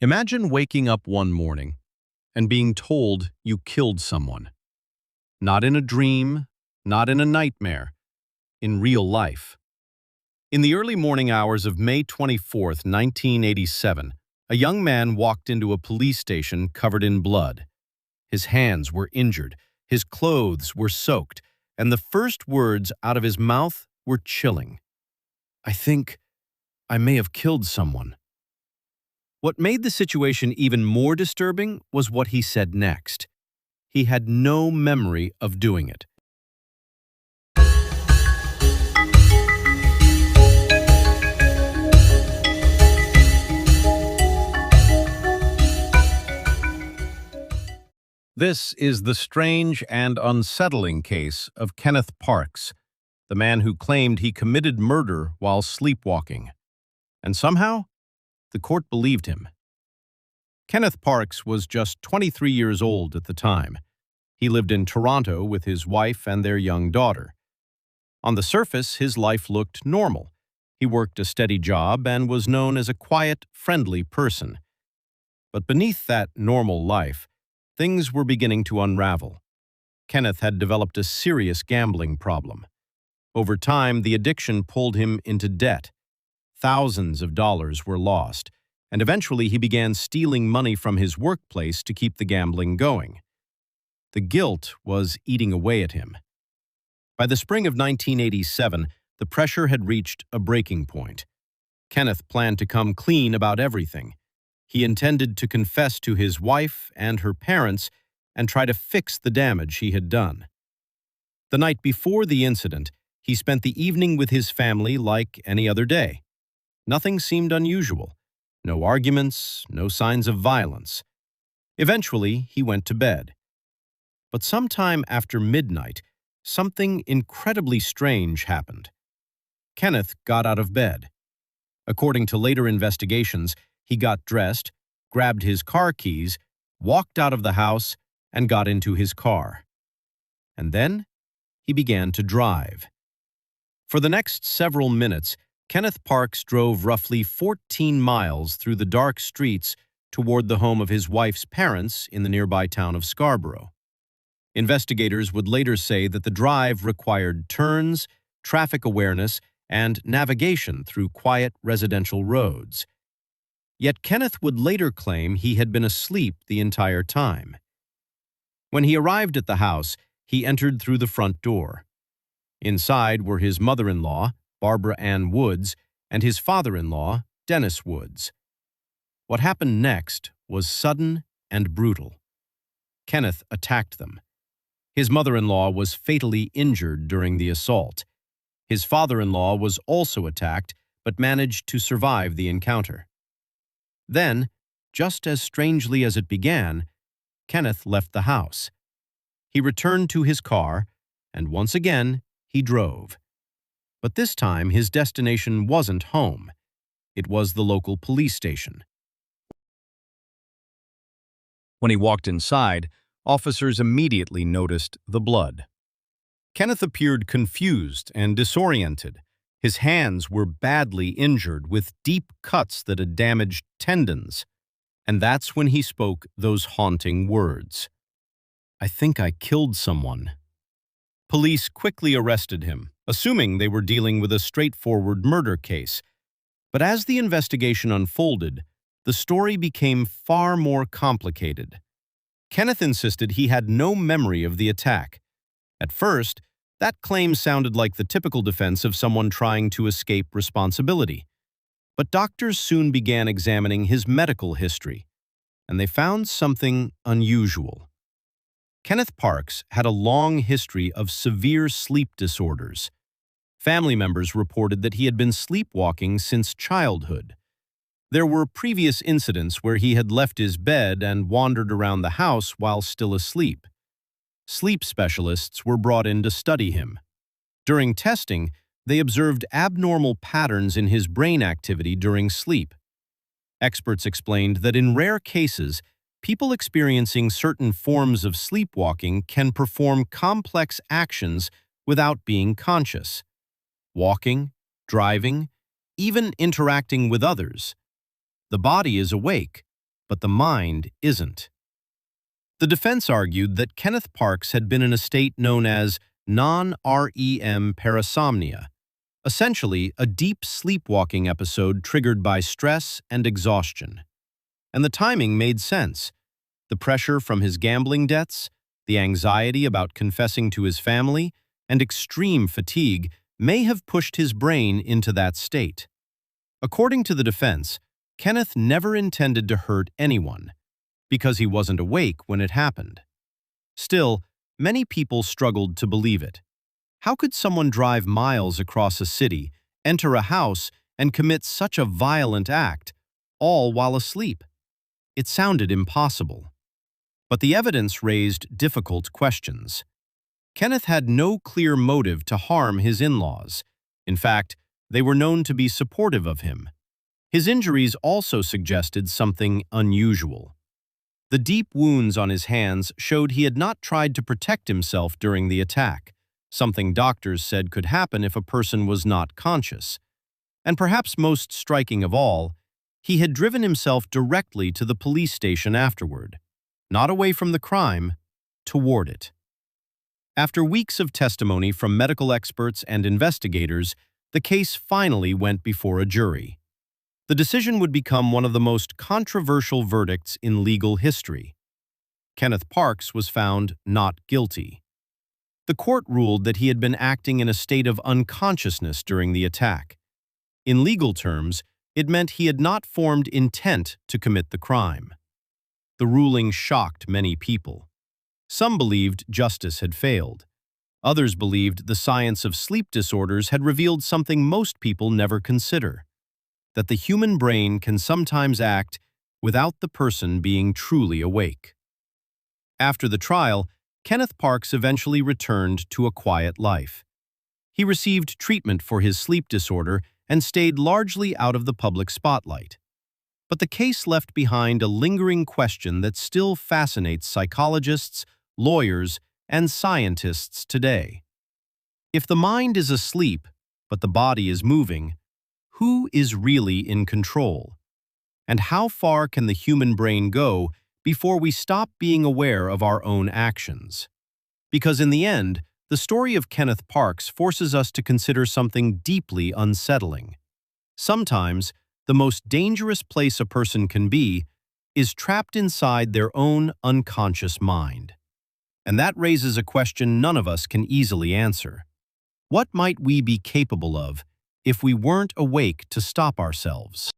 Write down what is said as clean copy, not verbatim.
Imagine waking up one morning and being told you killed someone. Not in a dream, not in a nightmare, in real life. In the early morning hours of May 24th, 1987, a young man walked into a police station covered in blood. His hands were injured, his clothes were soaked, and the first words out of his mouth were chilling. "I think I may have killed someone." What made the situation even more disturbing was what he said next. He had no memory of doing it. This is the strange and unsettling case of Kenneth Parks, the man who claimed he committed murder while sleepwalking. And somehow, the court believed him. Kenneth Parks was just 23 years old at the time. He lived in Toronto with his wife and their young daughter. On the surface, his life looked normal. He worked a steady job and was known as a quiet, friendly person. But beneath that normal life, things were beginning to unravel. Kenneth had developed a serious gambling problem. Over time, the addiction pulled him into debt. Thousands of dollars were lost, and eventually he began stealing money from his workplace to keep the gambling going. The guilt was eating away at him. By the spring of 1987, the pressure had reached a breaking point. Kenneth planned to come clean about everything. He intended to confess to his wife and her parents and try to fix the damage he had done. The night before the incident, he spent the evening with his family like any other day. Nothing seemed unusual. No arguments, no signs of violence. Eventually, he went to bed. But sometime after midnight, something incredibly strange happened. Kenneth got out of bed. According to later investigations, he got dressed, grabbed his car keys, walked out of the house, and got into his car. And then he began to drive. For the next several minutes, Kenneth Parks drove roughly 14 miles through the dark streets toward the home of his wife's parents in the nearby town of Scarborough. Investigators would later say that the drive required turns, traffic awareness, and navigation through quiet residential roads. Yet Kenneth would later claim he had been asleep the entire time. When he arrived at the house, he entered through the front door. Inside were his mother-in-law, Barbara Ann Woods, and his father-in-law, Dennis Woods. What happened next was sudden and brutal. Kenneth attacked them. His mother-in-law was fatally injured during the assault. His father-in-law was also attacked, but managed to survive the encounter. Then, just as strangely as it began, Kenneth left the house. He returned to his car, and once again, he drove. But this time, his destination wasn't home. It was the local police station. When he walked inside, officers immediately noticed the blood. Kenneth appeared confused and disoriented. His hands were badly injured with deep cuts that had damaged tendons. And that's when he spoke those haunting words. "I think I killed someone." Police quickly arrested him, assuming they were dealing with a straightforward murder case. But as the investigation unfolded, the story became far more complicated. Kenneth insisted he had no memory of the attack. At first, that claim sounded like the typical defense of someone trying to escape responsibility. But doctors soon began examining his medical history, and they found something unusual. Kenneth Parks had a long history of severe sleep disorders. Family members reported that he had been sleepwalking since childhood. There were previous incidents where he had left his bed and wandered around the house while still asleep. Sleep specialists were brought in to study him. During testing, they observed abnormal patterns in his brain activity during sleep. Experts explained that in rare cases, people experiencing certain forms of sleepwalking can perform complex actions without being conscious. Walking, driving, even interacting with others. The body is awake, but the mind isn't. The defense argued that Kenneth Parks had been in a state known as non-REM parasomnia, essentially a deep sleepwalking episode triggered by stress and exhaustion. And the timing made sense. The pressure from his gambling debts, the anxiety about confessing to his family, and extreme fatigue may have pushed his brain into that state. According to the defense, Kenneth never intended to hurt anyone because he wasn't awake when it happened. Still, many people struggled to believe it. How could someone drive miles across a city, enter a house, and commit such a violent act, all while asleep? It sounded impossible. But the evidence raised difficult questions. Kenneth had no clear motive to harm his in-laws. In fact, they were known to be supportive of him. His injuries also suggested something unusual. The deep wounds on his hands showed he had not tried to protect himself during the attack, something doctors said could happen if a person was not conscious. And perhaps most striking of all, he had driven himself directly to the police station afterward, not away from the crime, toward it. After weeks of testimony from medical experts and investigators, the case finally went before a jury. The decision would become one of the most controversial verdicts in legal history. Kenneth Parks was found not guilty. The court ruled that he had been acting in a state of unconsciousness during the attack. In legal terms, it meant he had not formed intent to commit the crime. The ruling shocked many people. Some believed justice had failed. Others believed the science of sleep disorders had revealed something most people never consider: that the human brain can sometimes act without the person being truly awake. After the trial, Kenneth Parks eventually returned to a quiet life. He received treatment for his sleep disorder and stayed largely out of the public spotlight. But the case left behind a lingering question that still fascinates psychologists, lawyers, and scientists today. If the mind is asleep, but the body is moving, who is really in control? And how far can the human brain go before we stop being aware of our own actions? Because in the end, the story of Kenneth Parks forces us to consider something deeply unsettling. Sometimes, the most dangerous place a person can be is trapped inside their own unconscious mind. And that raises a question none of us can easily answer. What might we be capable of if we weren't awake to stop ourselves?